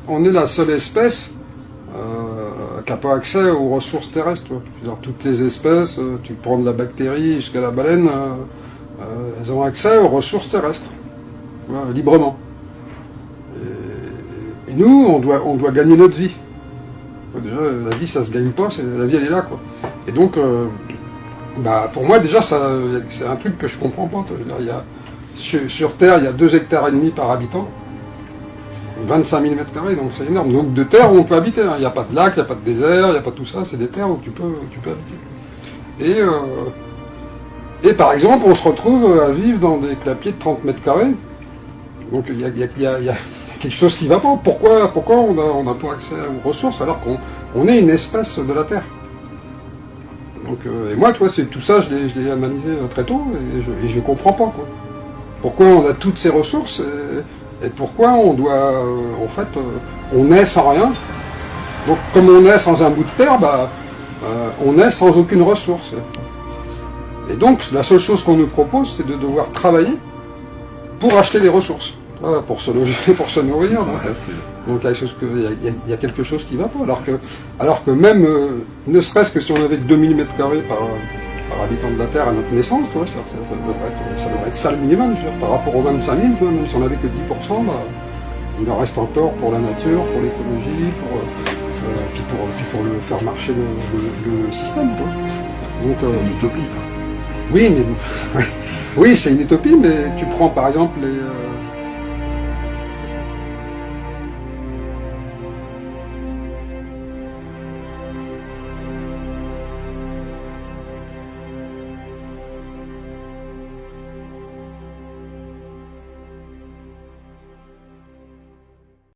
on est la seule espèce qui n'a pas accès aux ressources terrestres. Toutes les espèces, tu prends de la bactérie jusqu'à la baleine, elles ont accès aux ressources terrestres, librement. Et nous, on doit gagner notre vie. Déjà, la vie, ça se gagne pas, la vie, elle est là, quoi. Et donc, pour moi, déjà, c'est un truc que je comprends pas. Sur Terre, il y a 2,5 hectares par habitant. 25 000 m², donc c'est énorme. Donc de terre où on peut habiter. Il n'y a pas de lac, il n'y a pas de désert, il n'y a pas tout ça. C'est des terres où tu peux habiter. Et par exemple, on se retrouve à vivre dans des clapiers de 30 m². Donc il y a quelque chose qui ne va pas. Pourquoi on n'a pas accès aux ressources alors qu'on est une espèce de la Terre? Donc, et moi, tu vois, tout ça, je l'ai analysé très tôt et je comprends pas, quoi. Pourquoi on a toutes ces ressources et pourquoi on doit, on naît sans rien. Donc comme on naît sans un bout de terre, on naît sans aucune ressource. Et donc la seule chose qu'on nous propose, c'est de devoir travailler pour acheter des ressources, pour se loger, pour se nourrir. Donc il y a quelque chose qui ne va pas. Alors que même, ne serait-ce que si on avait 2000 m² par habitant de la Terre à notre naissance, ça devrait être ça le minimum. Je veux dire, par rapport aux 25 000, même si on n'avait que 10%, il en reste encore pour la nature, pour l'écologie, puis pour le faire marcher le système. Donc, c'est une utopie, ça. Oui, mais, oui, c'est une utopie, mais tu prends par exemple